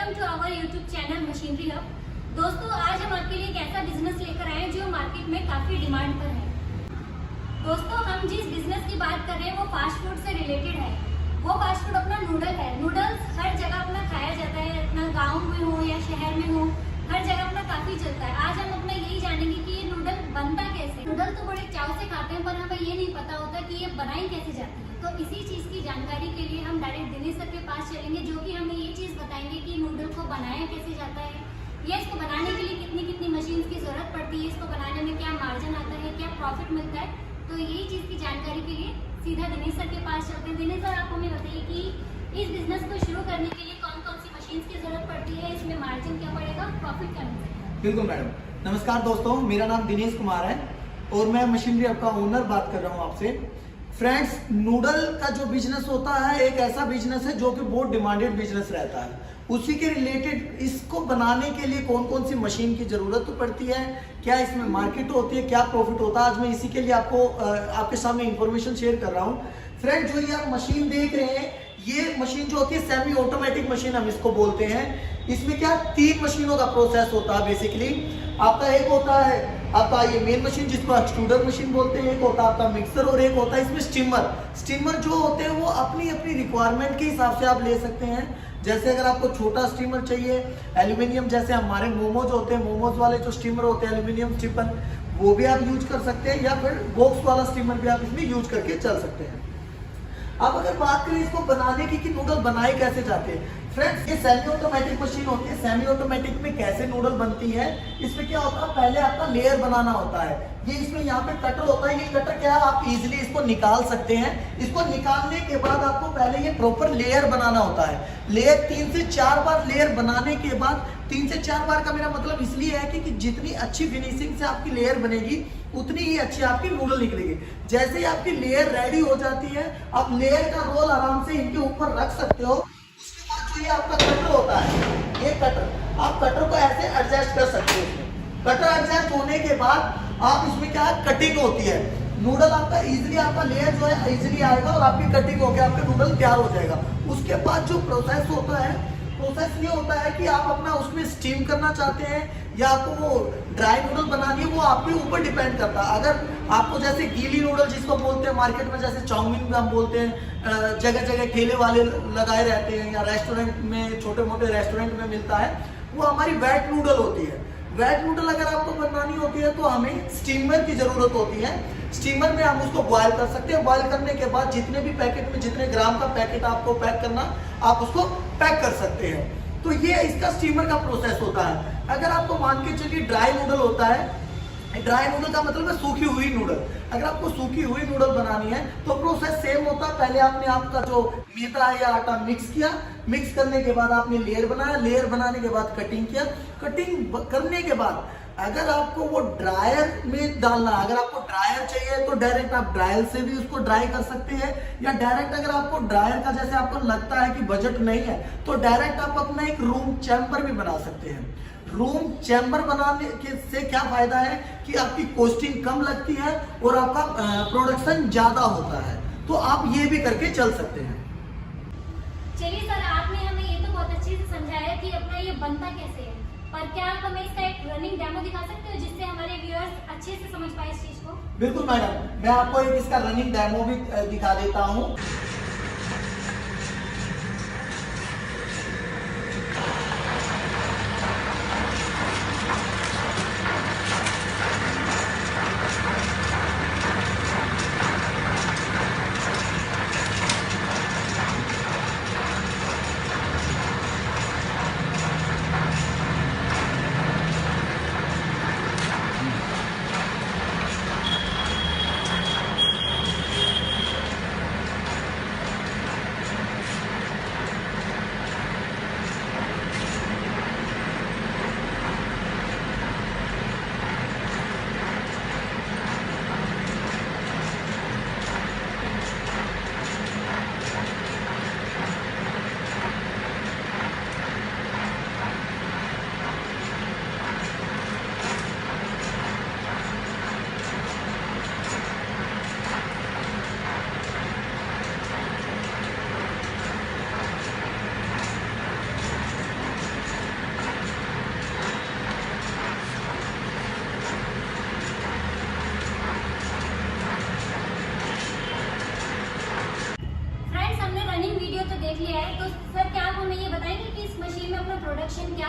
Welcome to our YouTube channel machinery hub. दोस्तों, आज हम आपके लिए एक ऐसा बिजनेस लेकर आए हैं जो मार्केट में काफी डिमांड पर है। दोस्तों, हम जिस बिजनेस की बात कर रहे हैं वो फास्ट फूड से रिलेटेड है। वो फास्ट फूड अपना नूडल है। नूडल्स हर जगह अपना खाया जाता है, अपना गाँव में हो या शहर में हो, हर जगह अपना काफी चलता है। आज हम अपना यही जानेंगे कि ये नूडल बनता कैसे। नूडल तो बड़े चाव से खाते हैं, पर हमें ये नहीं पता होता कि ये बनाई कैसे जाती है। तो इसी चीज की जानकारी के लिए हम डायरेक्ट दिनेश सर के पास चलेंगे, जो कि हमें ये चीज बताएंगे कि नूडल को बनाया कैसे जाता है, या इसको बनाने के लिए कितनी कितनी मशीन की जरूरत पड़ती है, इसको बनाने में क्या मार्जिन आता है, क्या प्रॉफिट मिलता है। तो यही चीज की जानकारी के लिए सीधा दिनेश सर के पास चलते हैं। दिनेश सर, आप हमें बताइए कि इस बिजनेस को शुरू करने के लिए कौन कौन सी मशीन की जरूरत पड़ती है, इसमें मार्जिन क्या पड़ेगा, प्रॉफिट क्या मिलता है। बिल्कुल मैडम, नमस्कार दोस्तों, मेरा नाम दिनेश कुमार है और मैं मशीनरी हब का ओनर बात कर रहा हूँ आपसे। फ्रेंड्स, नूडल का जो बिजनेस होता है एक ऐसा बिजनेस है जो कि बहुत डिमांडेड बिजनेस रहता है। उसी के रिलेटेड इसको बनाने के लिए कौन कौन सी मशीन की जरूरत पड़ती है, क्या इसमें मार्केट होती है, क्या प्रॉफिट होता है, आज मैं इसी के लिए आपके सामने इंफॉर्मेशन शेयर कर रहा हूँ। फ्रेंड, जो ये आप मशीन देख रहे हैं, ये मशीन जो होती है सेमी ऑटोमेटिक मशीन हम इसको बोलते हैं। इसमें क्या 3 मशीनों का प्रोसेस होता है बेसिकली। आपका एक होता है आपका ये मेन मशीन जिसको एक्सट्रूडर मशीन बोलते हैं, एक होता है आपका मिक्सर और एक होता है इसमें स्टीमर जो होते हैं वो अपनी अपनी रिक्वायरमेंट के हिसाब से आप ले सकते हैं। जैसे अगर आपको छोटा स्टीमर चाहिए एल्यूमिनियम, जैसे हमारे मोमोज होते हैं, मोमोज वाले जो स्टीमर होते हैं एल्यूमिनियम स्टीमर, वो भी आप यूज कर सकते हैं, या फिर बॉक्स वाला स्टीमर भी आप इसमें यूज करके चल सकते हैं। अब अगर बात करें इसको बनाने की कि नूडल बनाए कैसे जाते हैं, फ्रेंड्स ये सेमी ऑटोमेटिक मशीन होती है। सेमी ऑटोमेटिक में कैसे नूडल बनती है, इसमें क्या होता है, पहले आपका लेयर बनाना होता है। ये इसमें यहाँ पे कटर होता है, ये कटर क्या है, आप इजीली इसको निकाल सकते हैं। इसको निकालने के बाद आपको पहले ये प्रॉपर लेयर बनाना होता है। लेयर 3 से 4 बार लेयर बनाने के बाद, 3 से 4 बार का मेरा मतलब इसलिए है कि जितनी अच्छी फिनिशिंग से आपकी लेयर बनेगी उतनी ही अच्छी आपकी नूडल निकलेगी। जैसे ही आपकी लेयर रेडी हो जाती है, आप लेयर का रोल आराम से इनके ऊपर रख सकते हो। उसके बाद जो ये आपका कटर होता है, ये कटर आप कटर को ऐसे एडजस्ट कर सकते हो। इसमें कटर एडजस्ट होने के बाद आप इसमें क्या कटिंग होती है, नूडल आपका इजीली आपका लेयर जो है इजीली आएगा और आपकी कटिंग होकर आपका नूडल तैयार हो जाएगा। उसके बाद जो प्रोसेस होता है, प्रोसेस ये होता है कि आप अपना उसमें स्टीम करना चाहते हैं या आपको वो ड्राई नूडल बनानी है, वो आपके ऊपर डिपेंड करता है। अगर आपको जैसे गीली नूडल जिसको बोलते हैं मार्केट में, जैसे चाउमीन हम बोलते हैं, जगह जगह ठेले वाले लगाए रहते हैं या रेस्टोरेंट में, छोटे मोटे रेस्टोरेंट में मिलता है, वो हमारी वेट नूडल होती है। वेट नूडल अगर आपको बनानी होती है तो हमें स्टीमर की जरूरत होती है। स्टीमर में हम उसको बॉयल कर सकते हैं। बॉयल करने के बाद जितने भी पैकेट में जितने ग्राम का पैकेट आपको पैक करना, आप उसको पैक कर सकते हैं। तो ये इसका स्टीमर का प्रोसेस होता है। अगर आपको मान के चलिए ड्राई नूडल होता है, ड्राई नूडल का मतलब है सूखी हुई नूडल। अगर आपको सूखी हुई नूडल बनानी है तो प्रोसेस सेम होता है। पहले आपने आपका जो मैदा या आटा मिक्स किया, मिक्स करने के बाद आपने लेयर बनाया, लेयर बनाने के बाद कटिंग किया, कटिंग करने के बाद अगर आपको वो ड्रायर में डालना, अगर आपको ड्रायर चाहिए तो डायरेक्ट आप ड्रायर से भी उसको ड्राई कर सकते हैं, या डायरेक्ट अगर आपको ड्रायर का जैसे आपको लगता है कि बजट नहीं है तो डायरेक्ट आप अपना एक रूम चैम्बर भी बना सकते हैं। रूम चैम्बर बनाने के से क्या फायदा है कि आपकी कॉस्टिंग कम लगती है और आपका प्रोडक्शन ज्यादा होता है। तो आप ये भी करके चल सकते हैं। चलिए सर, आपने हमें ये तो बहुत अच्छे से समझाया कि अपना ये बनता कैसे है, पर क्या आप हमें इसका एक रनिंग डेमो दिखा सकते हो जिससे हमारे व्यूअर्स अच्छे से समझ पाए इस चीज को। बिल्कुल मैडम, मैं आपको एक इसका रनिंग डेमो भी दिखा देता हूँ।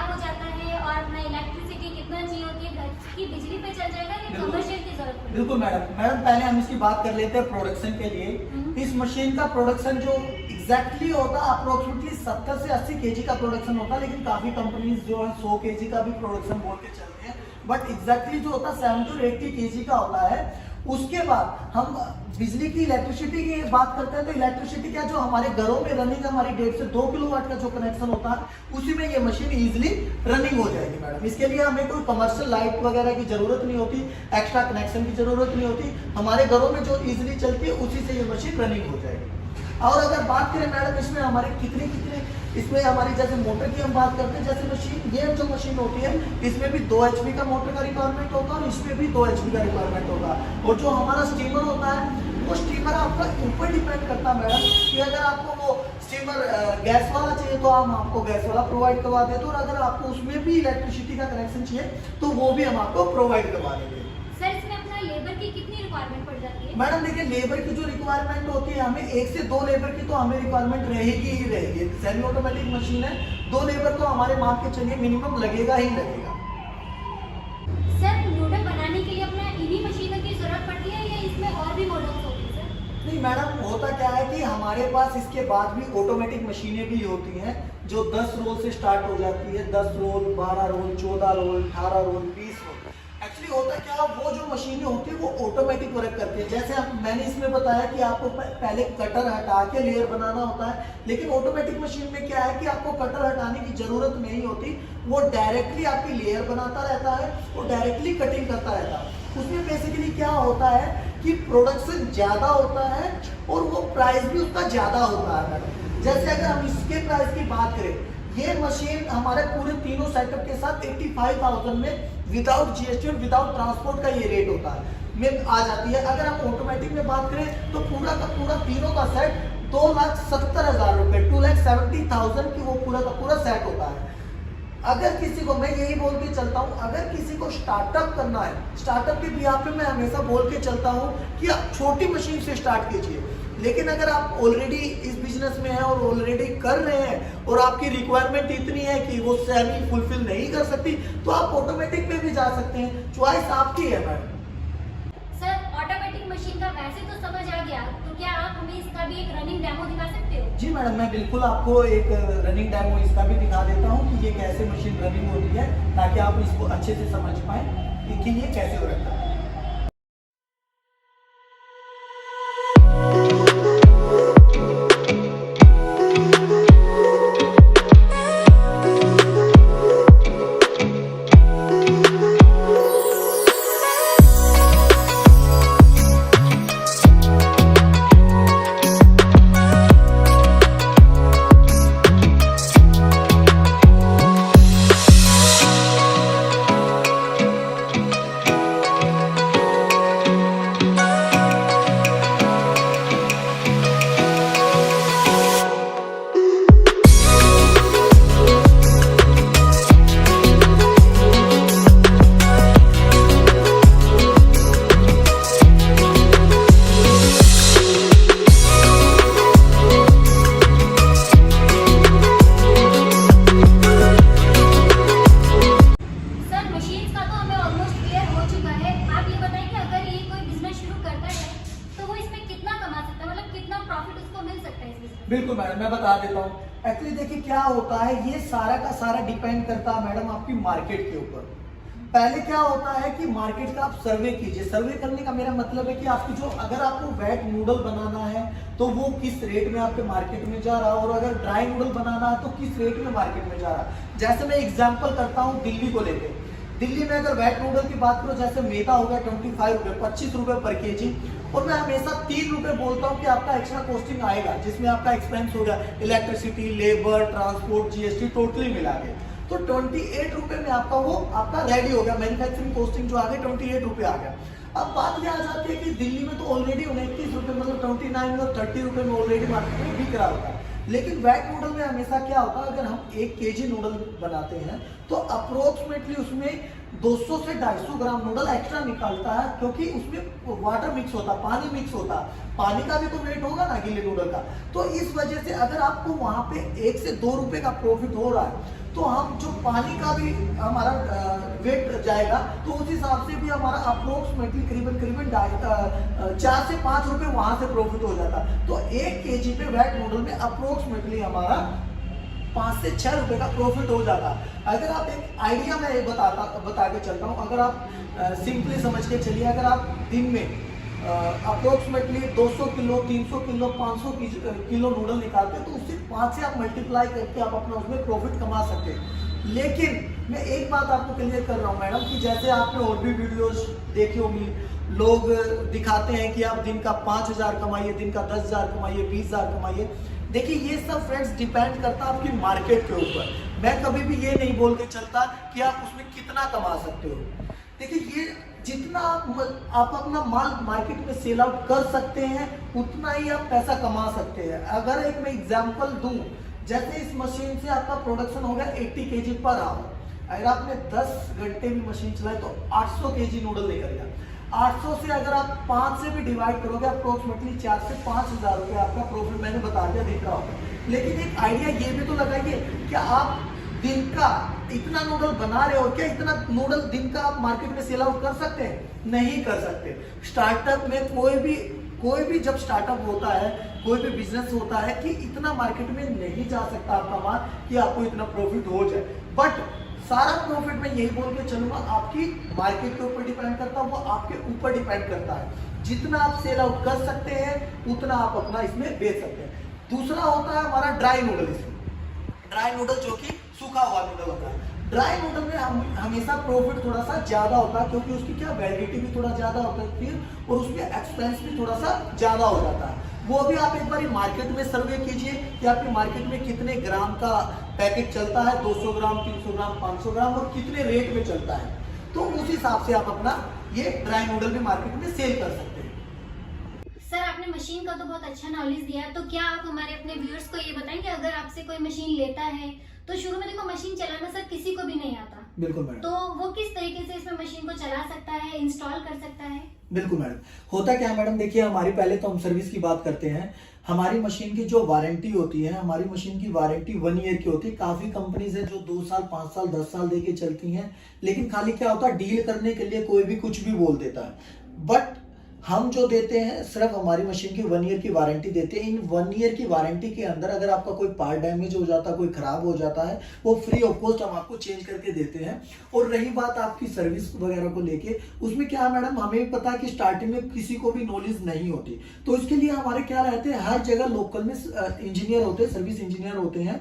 खराब हो जाता है और अपना इलेक्ट्रिसिटी कितना चाहिए होती है, घर की बिजली पे चल जाएगा या बिल्कुल। कमर्शियल की जरूरत पड़ेगी? बिल्कुल मैडम पहले हम इसकी बात कर लेते हैं प्रोडक्शन के लिए। इस मशीन का प्रोडक्शन जो एग्जैक्टली होता है अप्रोक्सीमेटली 70 से 80 केजी का प्रोडक्शन होता है, लेकिन काफी कंपनीज जो है 100 केजी का भी प्रोडक्शन बोल के चलते हैं, बट एग्जैक्टली जो होता है 70 to 80 केजी का होता है। उसके बाद हम बिजली की इलेक्ट्रिसिटी की बात करते हैं, तो इलेक्ट्रिसिटी क्या जो हमारे घरों में रनिंग हमारी 1.5 से 2 किलोवाट का जो कनेक्शन होता है उसी में ये मशीन इजीली रनिंग हो जाएगी मैडम। इसके लिए हमें कोई कमर्शियल लाइट वगैरह की जरूरत नहीं होती, एक्स्ट्रा कनेक्शन की जरूरत नहीं होती, हमारे घरों में जो इजीली चलती है उसी से ये मशीन रनिंग हो जाएगी। और अगर बात करें मैडम इसमें हमारे कितने इसमें हमारी जैसे मोटर की हम बात करते हैं, जैसे मशीन ये जो मशीन होती है इसमें भी 2 HP का मोटर का रिक्वायरमेंट होगा और इसमें भी 2 HP का रिक्वायरमेंट होगा। और जो हमारा स्टीमर होता है वो स्टीमर आपका ऊपर डिपेंड करता है मैडम कि अगर आपको वो स्टीमर गैस वाला चाहिए तो हम आपको गैस वाला प्रोवाइड करवा देते हैं, और अगर आपको उसमें भी इलेक्ट्रिसिटी का कनेक्शन चाहिए तो वो भी हम आपको प्रोवाइड करवा देंगे। सर इसमें अपना लेबर की कितनी रिक्वायरमेंट पड़ जाती है? मैडम देखिए लेबर की जो रिक्वायरमेंट होती है हमें 1 से 2 लेबर की तो हमें रिक्वायरमेंट रहेगी ही रहेगी। सेमी ऑटोमेटिक मशीन है, 2 लेबर तो हमारे मान के चलिए मिनिमम लगेगा ही लगेगा। सर नूडल बनाने के लिए अपना इन्हीं मशीनों की जरूरत पड़ती है या इसमें और भी मॉडल्स होते हैं सर? नहीं मैडम होता क्या है कि हमारे पास इसके बाद भी ऑटोमेटिक मशीनें भी होती हैं जो 10 रोल से स्टार्ट हो जाती है, 10 roll, 12 roll, 14 roll, 18 roll, 20 roll. Actually होता क्या वो जो मशीनें होती है वो ऑटोमेटिक वर्क करती है। जैसे मैंने इसमें बताया कि आपको पहले कटर हटा के लेयर बनाना होता है, लेकिन ऑटोमेटिक मशीन में क्या है कि आपको कटर हटाने की जरूरत नहीं होती, वो डायरेक्टली आपकी लेयर बनाता रहता है, वो डायरेक्टली कटिंग करता रहता है। उसमें बेसिकली क्या होता है कि प्रोडक्शन ज्यादा होता है और वो प्राइस भी उसका ज्यादा होता है मैडम। जैसे अगर हम इसके प्राइस की बात करें, ये मशीन हमारे पूरे तीनों सेटअप के साथ 85,000 में विदाउट GST और विदाउट ट्रांसपोर्ट का ये रेट होता है में आ जाती है। अगर हम ऑटोमेटिक में बात करें तो पूरा का पूरा तीनों का सेट 2,70,000 रुपए, 2,70,000 की वो पूरा का पूरा सेट होता है। अगर किसी को, मैं यही बोल के चलता हूँ, अगर किसी को स्टार्टअप करना है, स्टार्टअप के बिहाफ पे मैं हमेशा बोल के चलता हूँ कि आप छोटी मशीन से स्टार्ट कीजिए। लेकिन अगर आप ऑलरेडी इस बिजनेस में हैं और ऑलरेडी कर रहे हैं और आपकी रिक्वायरमेंट इतनी है कि वो सेमी फुलफिल नहीं कर सकती तो आप ऑटोमेटिक में भी जा सकते हैं, चॉइस आपकी है मैडम। सर ऑटोमेटिक मशीन का वैसे तो समझ आ गया, तो क्या आप हमें इसका भी एक रनिंग डेमो दिखा सकते हो? जी मैडम मैं बिल्कुल आपको एक रनिंग डेमो इसका भी दिखा देता हूँ कि ये कैसे मशीन रनिंग होती है, ताकि आप इसको अच्छे से समझ पाए कि ये कैसे हो रहा है। बिल्कुल मैडम मैं बता देता हूँ। एक्चुअली देखिए क्या होता है, ये सारा का सारा डिपेंड करता है मैडम आपकी मार्केट के ऊपर। पहले क्या होता है कि मार्केट का आप सर्वे कीजिए। सर्वे करने का मेरा मतलब है कि आपकी जो, अगर आपको वेट नूडल बनाना है तो वो किस रेट में आपके मार्केट में जा रहा है, और अगर ड्राई नूडल बनाना है तो किस रेट में मार्केट में जा रहा है। जैसे मैं एग्जांपल करता हूँ दिल्ली को लेकर। दिल्ली में अगर वेट नूडल की बात करो, जैसे मैदा हो गया 25 रुपए, 25 रुपए पर केजी, और मैं हमेशा 3 रुपए बोलता हूँ कि आपका एक्स्ट्रा कॉस्टिंग आएगा, जिसमें आपका एक्सपेंस होगा electricity, labour, transport, GST totally मिला के, तो 28 रुपए में आपका वो आपका रेडी हो गया। मैन्युफैक्चरिंग कॉस्टिंग जो आ गई 28 रुपए आ गया। अब बात क्या आ जाती है कि दिल्ली में तो ऑलरेडी 29 रुपए, मतलब 29 और 30 रुपए में ऑलरेडी मार्केट में बिक रहा होता है। लेकिन वेट नूडल में हमेशा क्या होता है, अगर हम 1 केजी नूडल बनाते हैं तो अप्रोक्सीमेटली उसमें 200 से 250 ग्राम नूडल एक्स्ट्रा निकालता है, क्योंकि उसमें वाटर मिक्स होता, पानी मिक्स होता, पानी का भी तो वेट होगा ना गिले नूडल का। तो इस वजह से अगर आपको वहां पे 1 से 2 रुपए का प्रॉफिट हो रहा है तो हम जो पानी का भी हमारा वेट जाएगा, तो उस हिसाब से भी हमारा अप्रोक्सीमेटली करीबन 4 से 5 रुपए वहां से प्रॉफिट हो जाता। तो 1 केजी पे वेट नूडल में अप्रोक्सीमेटली हमारा 5 से 6 रुपए का प्रॉफिट हो जाता। अगर आप एक आइडिया मैं बता के चलता हूँ, अगर आप सिंपली समझ के चलिए, अगर आप दिन में approximately 200 kilo, 300 kilo, 500 kilo noodle निकालते हैं, तो उससे 5 से आप मल्टीप्लाई करके आप अपना उसमें प्रॉफिट कमा सकते हैं। लेकिन मैं एक बात आपको क्लियर कर रहा हूँ मैडम, कि जैसे आपने और भी वीडियोस देखी होंगी, लोग दिखाते हैं कि आप दिन का 5000 कमाइए, दिन का 10,000 कमाइए, 20,000 कमाइए। देखिए ये सब फ्रेंड्स डिपेंड करता है आपकी मार्केट के ऊपर। मैं कभी भी ये नहीं बोल के चलता कि आप उसमें कितना कमा सकते हो। देखिए ये जितना आप अपना माल मार्केट में सेल आउट कर सकते हैं, उतना ही आप पैसा कमा सकते हैं। अगर एक मैं एग्जांपल दूं, जैसे इस मशीन से आपका प्रोडक्शन हो गया 80 केजी पर आवर। अगर आपने 10 घंटे भी मशीन चलाई तो 800 केजी नूडल निकल गया। 800 से अगर आप 5 से भी डिवाइड करोगे, अप्रोक्सीमेटली 4 से 5,000 रुपये आपका प्रॉफिट मैंने बता दिया दिख रहा होगा। लेकिन एक आइडिया ये भी तो लगाइए, क्या आप दिन का इतना नूडल बना रहे हो, क्या इतना नूडल दिन का आप मार्केट में सेल आउट कर सकते हैं? नहीं कर सकते। स्टार्टअप में कोई भी जब स्टार्टअप होता है, कोई भी बिजनेस होता है, कि इतना मार्केट में नहीं जा सकता आपका माल कि आपको इतना प्रॉफिट हो जाए। बट सारा प्रॉफिट मैं यही बोल के चलूंगा, आपकी मार्केट के ऊपर डिपेंड करता है, वो आपके ऊपर डिपेंड करता है। जितना आप सेल आउट कर सकते हैं, उतना आप अपना इसमें बेच सकते हैं। दूसरा होता है हमारा ड्राई नूडल। इसमें ड्राई नूडल जो कि सूखा हुआ नूडल होता है। ड्राई नूडल में हमेशा प्रॉफिट थोड़ा सा ज्यादा होता है, क्योंकि उसकी क्या वैलिडिटी भी थोड़ा ज्यादा होती है और उसमें एक्सपेंस भी थोड़ा सा ज्यादा हो जाता है। वो भी आप एक बार मार्केट में सर्वे कीजिए कि आपकी मार्केट में कितने ग्राम का पैकेट चलता है, 200 ग्राम, 300 ग्राम, 500 ग्राम, और कितने रेट में चलता है। तो उस हिसाब से आप अपना ये ड्राई नूडल भी मार्केट में सेल कर सकते हैं। सर आपने मशीन का तो बहुत अच्छा नॉलेज दिया, तो क्या आप हमारे अपने व्यूअर्स को ये बताएंगे, अगर आपसे कोई मशीन लेता है तो शुरू में देखो मशीन चलाना सर किसी को भी नहीं आता। बिल्कुल मैडम। तो वो किस तरीके से इसमें मशीन को चला सकता है, इंस्टॉल कर सकता है? बिल्कुल मैडम। होता क्या है मैडम, देखिए हमारी पहले तो हम सर्विस की बात करते हैं। हमारी मशीन की जो वारंटी होती है, हमारी मशीन की वारंटी 1 ईयर की होती है। काफी कंपनीज है जो 2 साल, 5 साल, 10 साल देके चलती हैं, लेकिन खाली क्या होता है, डील करने के लिए कोई भी कुछ भी बोल देता है। बट हम जो देते हैं, सिर्फ हमारी मशीन की 1 ईयर की वारंटी देते हैं। इन 1 ईयर की वारंटी के अंदर अगर आपका कोई पार्ट डैमेज हो जाता है, कोई खराब हो जाता है, वो फ्री ऑफ कॉस्ट हम आपको चेंज करके देते हैं। और रही बात आपकी सर्विस वगैरह को लेके, उसमें क्या है मैडम, हमें भी पता है कि स्टार्टिंग में किसी को भी नॉलेज नहीं होती, तो इसके लिए हमारे क्या रहते हैं, हर जगह लोकल में इंजीनियर होते हैं, सर्विस इंजीनियर होते हैं।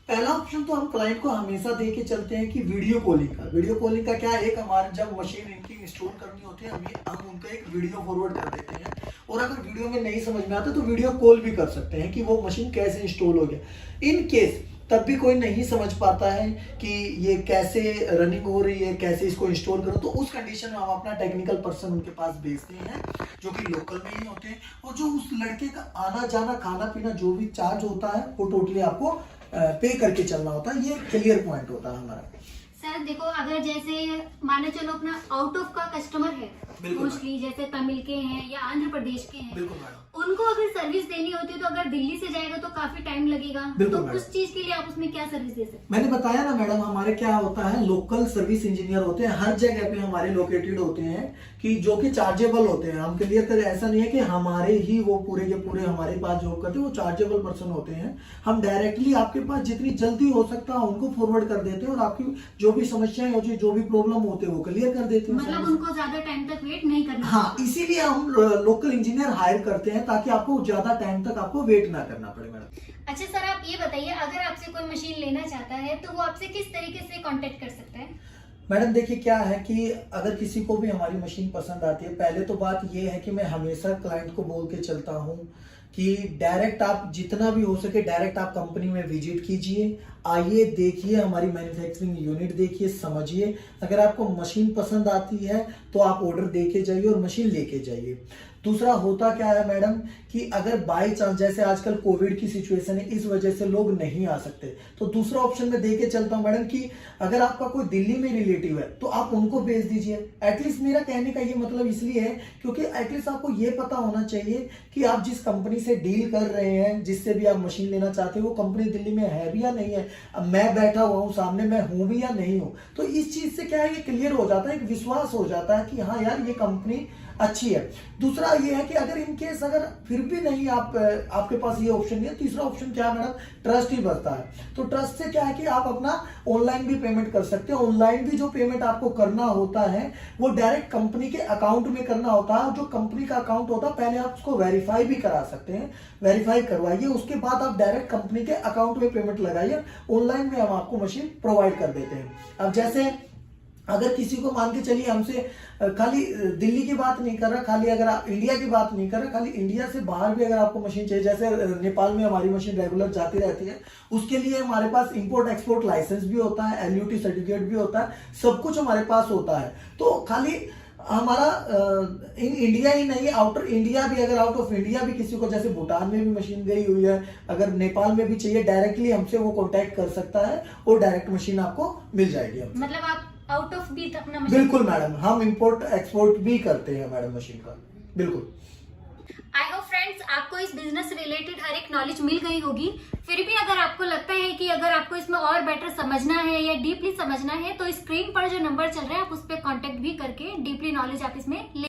पहला ऑप्शन तो हम क्लाइंट को हमेशा दे के चलते हैं कि वीडियो कॉलिंग का। वीडियो कॉलिंग का क्या है, एक हमारे जब मशीन इनकी इंस्टॉल करनी होती है, हम उनका एक वीडियो फॉरवर्ड कर देते हैं, और अगर वीडियो में नहीं समझ में आता तो वीडियो कॉल भी कर सकते हैं कि वो मशीन कैसे इंस्टॉल हो गया। इन केस तब भी कोई नहीं समझ पाता है कि ये कैसे रनिंग हो रही है, कैसे इसको इंस्टॉल करो, तो उस कंडीशन में हम अपना टेक्निकल पर्सन उनके पास भेजते हैं, जो कि लोकल में ही होते हैं, और जो उस लड़के का आना जाना, खाना पीना, जो भी चार्ज होता है, वो टोटली आपको पे करके चलना होता है। ये क्लियर पॉइंट होता है हमारा। सर देखो, अगर जैसे माने चलो अपना आउट ऑफ का कस्टमर है, मोस्टली जैसे तमिल के हैं या आंध्र प्रदेश के हैं, बिल्कुल मैडम, उनको अगर सर्विस देनी होती है तो अगर दिल्ली से जाएगा तो काफी टाइम लगेगा, तो उस चीज के लिए आप उसमें क्या सर्विस दे सकते हैं? मैंने बताया ना मैडम, हमारे क्या होता है, लोकल सर्विस इंजीनियर होते हैं, हर जगह पे हमारे लोकेटेड होते हैं, कि जो कि चार्जेबल होते हैं। हम क्लियर करें, ऐसा नहीं है कि हमारे ही वो पूरे के पूरे हमारे पास जॉब करते हैं, वो चार्जेबल पर्सन होते हैं। हम डायरेक्टली आपके पास जितनी जल्दी हो सकता है उनको फॉरवर्ड कर देते हैं, और आपकी जो भी समस्याएं होती है, जो भी प्रॉब्लम होते हैं, वो क्लियर कर देते हैं। मतलब उनको ज्यादा टाइम तक वेट नहीं करना। हाँ, इसीलिए हम लोकल इंजीनियर हायर करते हैं, ताकि आपको ज्यादा टाइम तक आपको वेट ना करना पड़े मैडम। अच्छा सर, आप ये बताइए, अगर आपसे कोई मशीन लेना चाहता है तो वो आपसे किस तरीके से कांटेक्ट कर सकता है? मैडम देखिए क्या है कि अगर किसी को भी हमारी मशीन पसंद आती है, पहले तो बात ये है कि मैं हमेशा क्लाइंट को बोल के चलता हूँ कि डायरेक्ट आप जितना भी हो सके डायरेक्ट आप कंपनी में विजिट कीजिए, आइए, देखिए हमारी मैन्युफैक्चरिंग यूनिट, देखिए, समझिए। अगर आपको मशीन पसंद आती है तो आप ऑर्डर दे के जाइए और मशीन लेके जाइए। दूसरा होता क्या है मैडम कि अगर बाय चांस जैसे आजकल कोविड की सिचुएशन है, इस वजह से लोग नहीं आ सकते, तो दूसरा ऑप्शन मैं दे के चलता हूं मैडम कि अगर आपका कोई दिल्ली में रिलेटिव है तो आप उनको भेज दीजिए। एटलीस्ट मेरा कहने का ये मतलब इसलिए है क्योंकि एटलीस्ट आपको ये पता होना चाहिए कि आप जिस कंपनी से डील कर रहे हैं, जिससे भी आप मशीन लेना चाहते हैं, वो कंपनी दिल्ली में है भी या नहीं है। अब मैं बैठा हुआ हूँ सामने, मैं हूं भी या नहीं हूं, तो इस चीज से क्या है, ये क्लियर हो जाता है, एक विश्वास हो जाता है कि हाँ यार ये कंपनी अच्छी है। दूसरा ये है कि अगर इनकेस अगर फिर भी नहीं आपके पास ये ऑप्शन नहीं है, तीसरा ऑप्शन क्या है मैडम, ट्रस्ट ही बचता है। तो ट्रस्ट से क्या है कि आप अपना ऑनलाइन भी पेमेंट कर सकते हैं। ऑनलाइन भी जो पेमेंट आपको करना होता है वो डायरेक्ट कंपनी के अकाउंट में करना होता है। जो कंपनी का अकाउंट होता है पहले आप उसको वेरीफाई भी करा सकते हैं, वेरीफाई करवाइए, उसके बाद आप डायरेक्ट कंपनी के अकाउंट में पेमेंट लगाइए। ऑनलाइन में हम आपको मशीन प्रोवाइड कर देते हैं। अब जैसे अगर किसी को मान के चलिए, हमसे खाली दिल्ली की बात नहीं कर रहा, खाली अगर आप इंडिया की बात नहीं कर रहा, खाली इंडिया से बाहर भी अगर आपको मशीन चाहिए, जैसे नेपाल में हमारी मशीन रेगुलर जाती रहती है, उसके लिए हमारे पास इंपोर्ट एक्सपोर्ट लाइसेंस भी होता है, LUT सर्टिफिकेट भी होता है, सब कुछ हमारे पास होता है। तो खाली हमारा इन इंडिया ही नहीं, आउटर इंडिया भी, अगर आउट ऑफ इंडिया भी किसी को, जैसे भूटान में भी मशीन गई हुई है, अगर नेपाल में भी चाहिए, डायरेक्टली हमसे वो कांटेक्ट कर सकता है और डायरेक्ट मशीन आपको मिल जाएगी हमसे। मतलब आप आउट ऑफ भी अपना मशीन? बिल्कुल मैडम, हम इंपोर्ट एक्सपोर्ट भी करते हैं मैडम मशीन का, बिल्कुल। आई होप फ्रेंड्स आपको इस बिजनेस से रिलेटेड हर एक नॉलेज मिल गई होगी। फिर भी अगर आपको लगता है कि अगर आपको इसमें और बेटर समझना है या डीपली समझना है, तो स्क्रीन पर जो नंबर चल रहा है आप उस पर कॉन्टेक्ट भी करके डीपली नॉलेज आप इसमें ले